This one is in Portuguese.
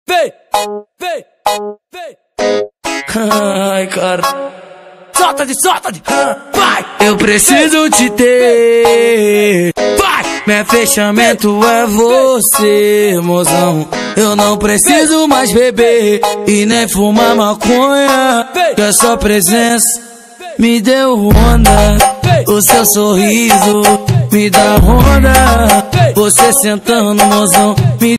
vem, vem, vem. Ai, cara. Solta de, vai. Eu preciso te ter, vai. Meu fechamento é você, mozão. Eu não preciso mais beber e nem fumar maconha, que a sua presença me deu onda. O seu sorriso me dá onda. Você sentando, mozão, me